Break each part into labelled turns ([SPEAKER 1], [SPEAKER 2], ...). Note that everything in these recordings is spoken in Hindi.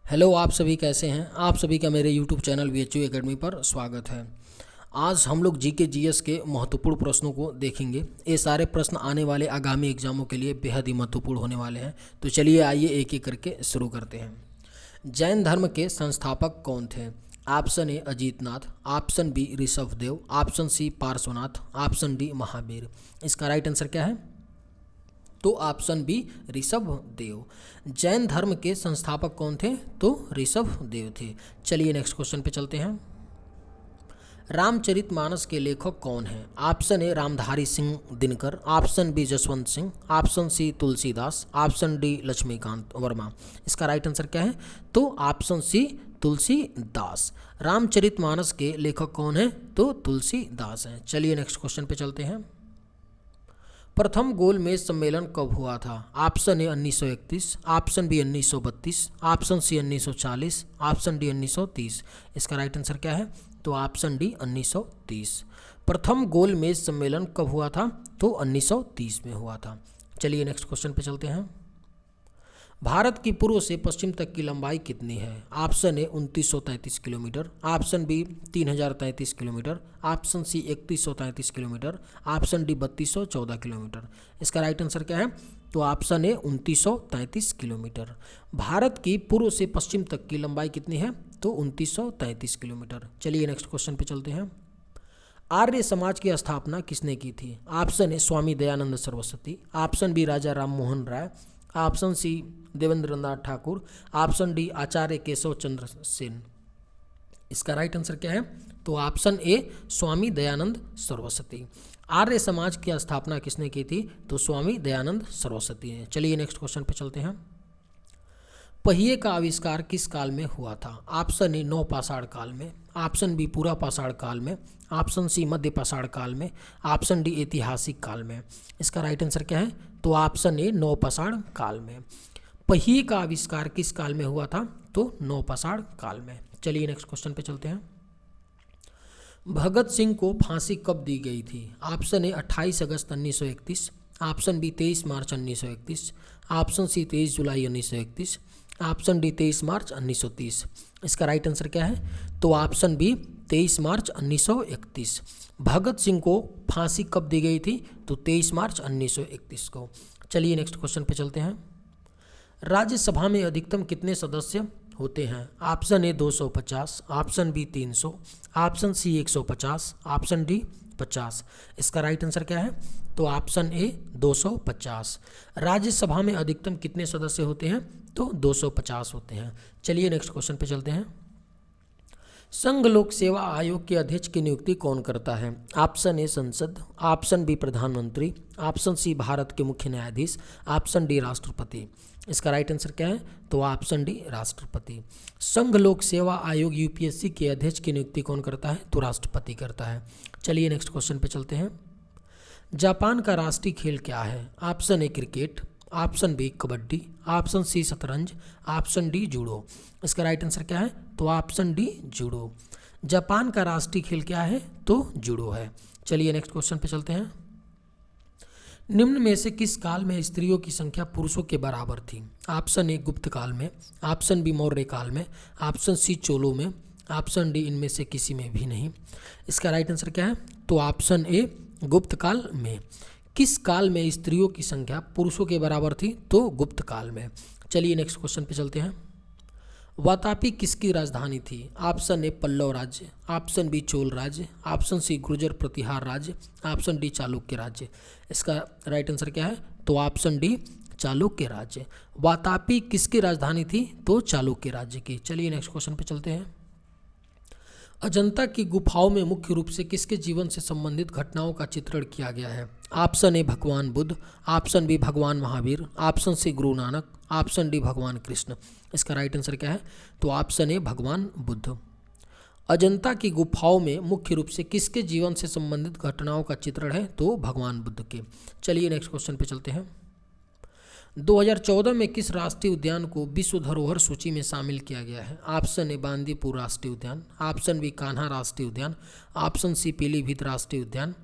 [SPEAKER 1] हेलो, आप सभी कैसे हैं। आप सभी का मेरे यूट्यूब चैनल VHU एकेडमी पर स्वागत है। आज हम लोग जीके जीएस के महत्वपूर्ण प्रश्नों को देखेंगे। ये सारे प्रश्न आने वाले आगामी एग्जामों के लिए बेहद ही महत्वपूर्ण होने वाले हैं। तो चलिए आइए एक एक करके शुरू करते हैं। जैन धर्म के संस्थापक कौन थे? Option A Ajitnath, option B Rishabhdev, option C Parshvanath, option D Mahavir. इसका राइट आंसर क्या है? तो ऑप्शन बी ऋषभदेव। जैन धर्म के संस्थापक कौन थे? तो ऋषभदेव थे। चलिए नेक्स्ट क्वेश्चन पे चलते हैं। रामचरितमानस के लेखक कौन हैं? Option A Ramdhari Singh Dinkar, option B Jaswant Singh, option C Tulsidas, option D Laxmikant Verma. इसका राइट आंसर क्या है? तो ऑप्शन सी तुलसीदास। रामचरितमानस के लेखक कौन हैं? तो तुलसीदास हैं। चलिए नेक्स्ट क्वेश्चन पे चलते हैं। प्रथम गोलमेज सम्मेलन कब हुआ था? Option A 1931, option B 1932, option C 1940, option D 1930। इसका राइट आंसर क्या है? तो ऑप्शन डी 1930। प्रथम गोलमेज सम्मेलन कब हुआ था? तो 1930 में हुआ था। चलिए नेक्स्ट क्वेश्चन पे चलते हैं। भारत की पूर्व से पश्चिम तक की लंबाई कितनी है? Option A 2933 kilometre, option B 3033 kilometre, option C 3133 kilometre, option D 3214 kilometre. इसका राइट आंसर क्या है? तो ऑप्शन ए 2933 किलोमीटर। भारत की पूर्व से पश्चिम तक की लंबाई कितनी है? तो 2933 किलोमीटर। चलिए नेक्स्ट क्वेश्चन पे चलते हैं। आर्य समाज की स्थापना किसने की थी? Option A Swami Dayanand Saraswati, option B Raja Ram Mohan Roy, option C Devendranath Thakur, option D Acharya Keshav Chandra Sen. इसका राइट आंसर क्या है? तो ऑप्शन ए स्वामी दयानंद सरस्वती। आर्य समाज की स्थापना किसने की थी? तो स्वामी दयानंद सरस्वती ने। चलिए नेक्स्ट क्वेश्चन पे चलते हैं। पहिए का आविष्कार किस काल में हुआ था? ऑप्शन ए नवपाषाण काल में, ऑप्शन बी पूरा पाषाण काल में, ऑप्शन सी मध्य पाषाण काल में, ऑप्शन डी ऐतिहासिक काल में। इसका राइट आंसर क्या है? तो ऑप्शन ए नवपाषाण काल में। पहिए का आविष्कार किस काल में हुआ था? तो नवपाषाण काल में। चलिए नेक्स्ट क्वेश्चन पे चलते हैं। भगत सिंह को फांसी कब दी गई थी? ऑप्शन ए 28 अगस्त 1931, ऑप्शन बी 23 मार्च 1931, ऑप्शन सी 23 जुलाई 1931, ऑप्शन डी 23 मार्च 1930। इसका राइट आंसर क्या है? तो ऑप्शन बी 23 मार्च 1931। भगत सिंह को फांसी कब दी गई थी? तो 23 मार्च 1931 को। चलिए नेक्स्ट क्वेश्चन पे चलते हैं। राज्यसभा में अधिकतम कितने सदस्य होते हैं? Option A 250, option B 300, option C 150, option D 50। इसका राइट आंसर क्या है? तो ऑप्शन ए 250। राज्यसभा में अधिकतम कितने सदस्य होते हैं? तो 250 होते हैं। चलिए नेक्स्ट क्वेश्चन पे चलते हैं। संघ लोक सेवा आयोग के अध्यक्ष की नियुक्ति कौन करता है? ऑप्शन ए संसद, ऑप्शन बी प्रधानमंत्री, ऑप्शन सी भारत के मुख्य न्यायाधीश, ऑप्शन डी राष्ट्रपति। इसका राइट आंसर क्या है? तो ऑप्शन डी राष्ट्रपति। संघ लोक सेवा आयोग UPSC के अध्यक्ष की नियुक्ति कौन करता है? तो राष्ट्रपति करता है। चलिए नेक्स्ट क्वेश्चन पे चलते हैं। जापान का राष्ट्रीय खेल क्या है? Option A cricket, option B kabaddi, option C शतरंज, ऑप्शन डी जूडो। इसका राइट आंसर क्या है? तो ऑप्शन डी जूडो। जापान का राष्ट्रीय खेल क्या है? तो जूडो है। चलिए नेक्स्ट क्वेश्चन पे चलते हैं। निम्न में से किस काल में स्त्रियों की संख्या पुरुषों के बराबर थी? ऑप्शन ए गुप्त काल में, ऑप्शन बी मौर्य काल में, ऑप्शन सी चोलों में, ऑप्शन डी इनमें से किसी में भी नहीं। इसका राइट आंसर क्या है? तो ऑप्शन ए गुप्त काल में। किस काल में स्त्रियों की संख्या पुरुषों के बराबर थी? तो गुप्त काल में। चलिए नेक्स्ट क्वेश्चन पे चलते हैं। वातापी किसकी राजधानी थी? ऑप्शन ए पल्लव राज्य, ऑप्शन बी चोल राज्य, ऑप्शन सी गुर्जर प्रतिहार राज्य, ऑप्शन डी चालुक्य राज्य। इसका राइट आंसर क्या है? तो ऑप्शन डी चालुक्य राज्य। वातापी किसकी राजधानी थी? तो चालुक्य राज्य की। चलिए नेक्स्ट क्वेश्चन पे चलते हैं। अजंता की गुफाओं में मुख्य रूप से किसके जीवन से संबंधित घटनाओं का चित्रण किया गया है? ऑप्शन ए भगवान बुद्ध, ऑप्शन बी भगवान Mahavir, option C Guru Nanak, option D भगवान कृष्ण। इसका राइट आंसर क्या है? तो ऑप्शन ए भगवान बुद्ध। अजंता की गुफाओं में मुख्य रूप से किसके जीवन से संबंधित घटनाओं का चित्रण है? तो भगवान बुद्ध के। चलिए नेक्स्ट क्वेश्चन पे चलते हैं। 2014 में किस राष्ट्रीय उद्यान को विश्व धरोहर सूची में शामिल किया गया है? ऑप्शन ए बांदीपुर राष्ट्रीय उद्यान, ऑप्शन बी कान्हा राष्ट्रीय उद्यान, ऑप्शन सी पीलीभीत राष्ट्रीय उद्यान,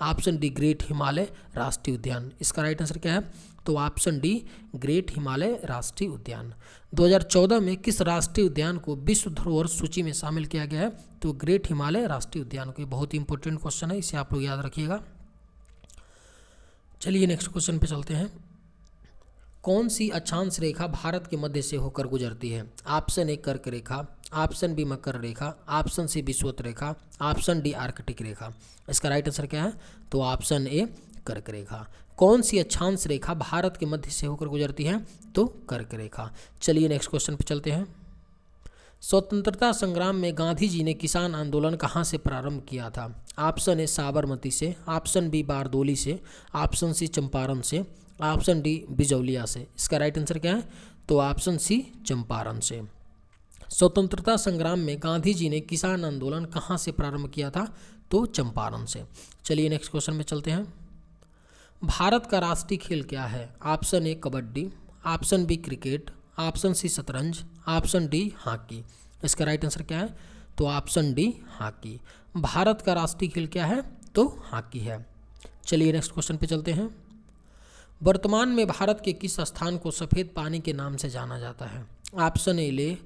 [SPEAKER 1] ऑप्शन डी ग्रेट हिमालय राष्ट्रीय उद्यान। इसका राइट आंसर क्या है? तो ऑप्शन डी ग्रेट हिमालय राष्ट्रीय उद्यान। 2014 में किस राष्ट्रीय उद्यान को विश्व धरोहर सूची में शामिल किया गया है? तो ग्रेट हिमालय राष्ट्रीय उद्यान को। बहुत ही इंपॉर्टेंट क्वेश्चन है, इसे आप लोग याद रखिएगा। चलिए नेक्स्ट क्वेश्चन पे चलते हैं। कौन सी अक्षांश रेखा भारत के मध्य से होकर गुजरती है? ऑप्शन ए कर्क रेखा, ऑप्शन बी मकर रेखा, ऑप्शन सी विषुवत रेखा, ऑप्शन डी आर्कटिक रेखा। इसका राइट आंसर क्या है? तो ऑप्शन ए कर्क रेखा। कौन सी अक्षांश रेखा भारत के मध्य से होकर गुजरती है? तो कर्क रेखा। चलिए नेक्स्ट क्वेश्चन पे चलते हैं। स्वतंत्रता संग्राम में गांधी जी ने किसान आंदोलन कहाँ से प्रारंभ किया था? ऑप्शन ए साबरमती से, ऑप्शन बी बारदोली से, ऑप्शन सी चंपारण से, ऑप्शन डी बिजौलिया से। इसका राइट आंसर क्या है? तो ऑप्शन सी चंपारण से। स्वतंत्रता संग्राम में गांधी जी ने किसान आंदोलन कहाँ से प्रारंभ किया था? तो चंपारण से। चलिए नेक्स्ट क्वेश्चन में चलते हैं। भारत का राष्ट्रीय खेल क्या है? Option A kabaddi, option B cricket, option C शतरंज, ऑप्शन डी हॉकी। इसका राइट आंसर क्या है? तो ऑप्शन डी हॉकी। भारत का राष्ट्रीय खेल क्या है? तो हॉकी है। चलिए नेक्स्ट क्वेश्चन पे चलते हैं। वर्तमान में भारत के किस स्थान को सफ़ेद पानी के नाम से जाना जाता है? Option A Leh,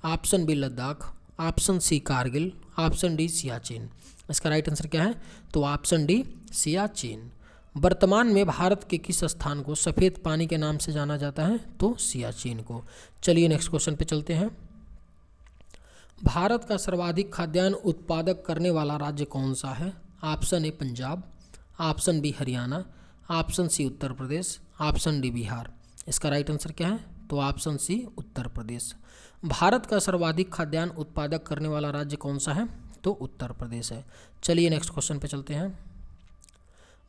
[SPEAKER 1] option B Ladakh, option C Kargil, option D Siachen. इसका राइट आंसर क्या है? तो ऑप्शन डी सियाचिन। वर्तमान में भारत के किस स्थान को सफ़ेद पानी के नाम से जाना जाता है? तो सियाचिन को। चलिए नेक्स्ट क्वेश्चन पे चलते हैं। भारत का सर्वाधिक खाद्यान्न उत्पादक करने वाला राज्य कौन सा है? Option A Punjab, option B Haryana, option C Uttar Pradesh, option D Bihar. इसका राइट आंसर क्या है? तो ऑप्शन सी उत्तर प्रदेश। भारत का सर्वाधिक खाद्यान्न उत्पादक करने वाला राज्य कौन सा है? तो उत्तर प्रदेश है। चलिए नेक्स्ट क्वेश्चन पे चलते हैं।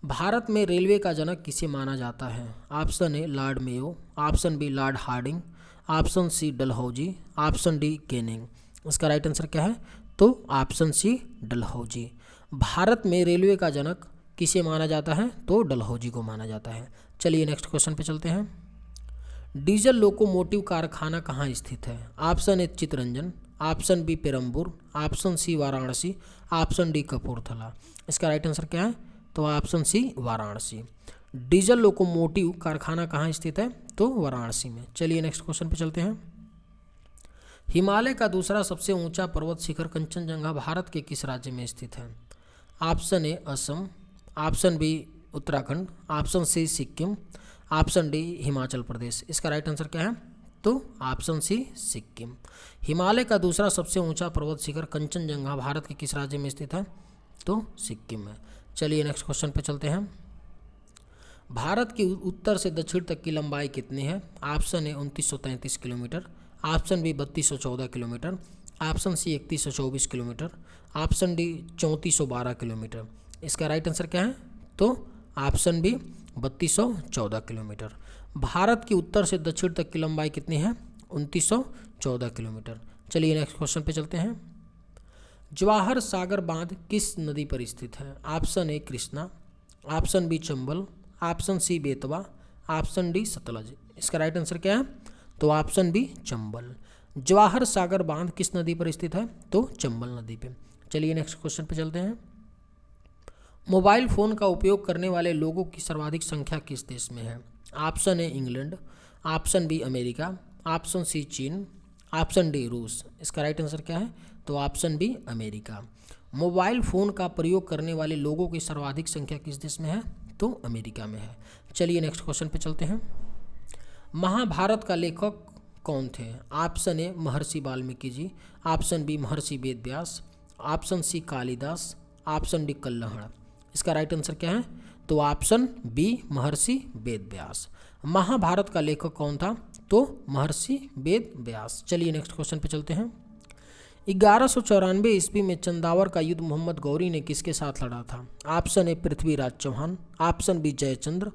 [SPEAKER 1] भारत में रेलवे का जनक किसे माना जाता है? Option A Lord Mayo, option B Lord Hardinge, option C Dalhousie, option D Canning. इसका राइट आंसर क्या है? तो ऑप्शन सी डलहौजी। भारत में रेलवे का जनक किसे माना जाता है? तो डलहौजी को माना जाता है। चलिए नेक्स्ट क्वेश्चन पे चलते हैं। डीजल लोकोमोटिव कारखाना कहाँ स्थित है? Option A Chittaranjan, option B Perambur, option C Varanasi, option D Kapurthala. इसका राइट आंसर क्या है? तो option C Varanasi. Diesel locomotive कारखाना कहाँ स्थित है? तो वाराणसी में। चलिए नेक्स्ट क्वेश्चन पे चलते हैं। हिमालय का दूसरा सबसे ऊंचा पर्वत शिखर कंचनजंगा भारत के किस राज्य में स्थित है? Option A Assam, option B Uttarakhand, option C Sikkim, option D Himachal Pradesh. इसका राइट आंसर क्या है? तो ऑप्शन सी सिक्किम। हिमालय का दूसरा सबसे ऊंचा पर्वत शिखर कंचनजंगा भारत के किस राज्य में स्थित है? तो सिक्किम में। चलिए नेक्स्ट क्वेश्चन पे चलते हैं। भारत की उत्तर से दक्षिण तक की लंबाई कितनी है? Option A 2933 kilometre, option B 3214 kilometre, option C 3124 kilometre, option D 3412 kilometre. इसका राइट आंसर क्या है? तो ऑप्शन बी 3214 किलोमीटर। भारत की उत्तर से दक्षिण तक की लंबाई कितनी है? 2914 किलोमीटर। चलिए नेक्स्ट क्वेश्चन पे चलते हैं। जवाहर सागर बांध किस नदी पर स्थित है? Option A Krishna, option B Chambal, option C Betwa, option D Sutlej. इसका राइट आंसर क्या है? तो ऑप्शन बी चंबल। जवाहर सागर बांध किस नदी पर स्थित है? तो चंबल नदी पे। चलिए नेक्स्ट क्वेश्चन पे चलते हैं। मोबाइल फ़ोन का उपयोग करने वाले लोगों की सर्वाधिक संख्या किस देश में है? Option A England, option B America, option C चीन, ऑप्शन डी रूस। इसका राइट आंसर क्या है? तो option B America. Mobile phone का प्रयोग करने वाले लोगों की सर्वाधिक संख्या किस देश में है? तो अमेरिका में है। चलिए नेक्स्ट क्वेश्चन पे चलते हैं। महाभारत का लेखक कौन थे? ऑप्शन ए महर्षि Valmiki ji, option B Maharshi Ved Vyas, option C Kalidas, option D Kalhana. इसका राइट आंसर क्या है? तो ऑप्शन बी महर्षि वेद व्यास। महाभारत का लेखक कौन था? तो महर्षि वेद व्यास। चलिए नेक्स्ट क्वेश्चन पे चलते हैं। 1194 ईस्वी में चंदावर का युद्ध मोहम्मद गौरी ने किसके साथ लड़ा था? Option A Prithviraj Chauhan, option B Jaichandra,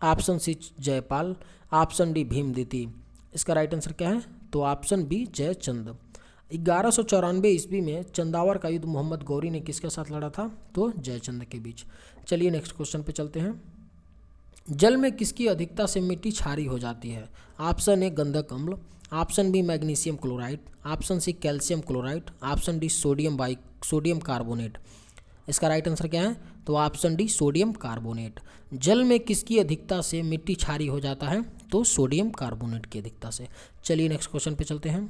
[SPEAKER 1] option C Jaipal, option D Bhim द्वितीय। इसका राइट आंसर क्या है? तो ऑप्शन बी जयचंद। 1194 ईस्वी में चंदावर का युद्ध मोहम्मद गौरी ने किसके साथ लड़ा था? तो जयचंद के बीच। चलिए नेक्स्ट क्वेश्चन पे चलते हैं। जल में किसकी अधिकता से मिट्टी क्षारीय हो जाती है? ऑप्शन ए गंधक अम्ल, option B magnesium chloride, option C calcium chloride, option D sodium carbonate. इसका राइट आंसर क्या है? तो ऑप्शन डी सोडियम कार्बोनेट। जल में किसकी अधिकता से मिट्टी क्षारीय हो जाता है? तो सोडियम कार्बोनेट की अधिकता से। चलिए नेक्स्ट क्वेश्चन पे चलते हैं।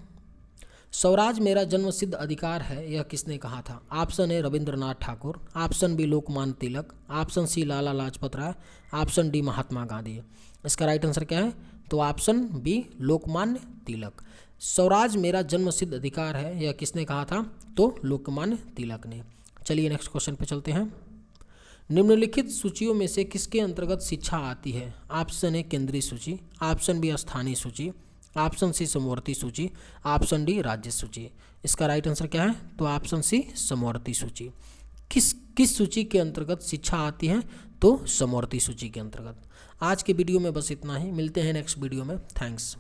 [SPEAKER 1] स्वराज मेरा जन्मसिद्ध अधिकार है, यह किसने कहा था? Option A Rabindranath Thakur, option B Lokmanya Tilak, option C Lala Lajpat Rai, option D Mahatma Gandhi. इसका राइट आंसर क्या है? तो ऑप्शन बी लोकमान्य तिलक। स्वराज मेरा जन्मसिद्ध अधिकार है, यह किसने कहा था? तो लोकमान्य तिलक ने। चलिए नेक्स्ट क्वेश्चन पे चलते हैं। निम्नलिखित सूचियों में से किसके अंतर्गत शिक्षा आती है? ऑप्शन ए केंद्रीय सूची, ऑप्शन बी स्थानीय सूची, ऑप्शन सी समवर्ती सूची, ऑप्शन डी राज्य सूची। इसका राइट आंसर क्या है? तो ऑप्शन सी समवर्ती सूची। किस सूची के अंतर्गत शिक्षा आती है? तो समवर्ती सूची के अंतर्गत। आज के वीडियो में बस इतना ही, मिलते हैं नेक्स्ट वीडियो में। थैंक्स।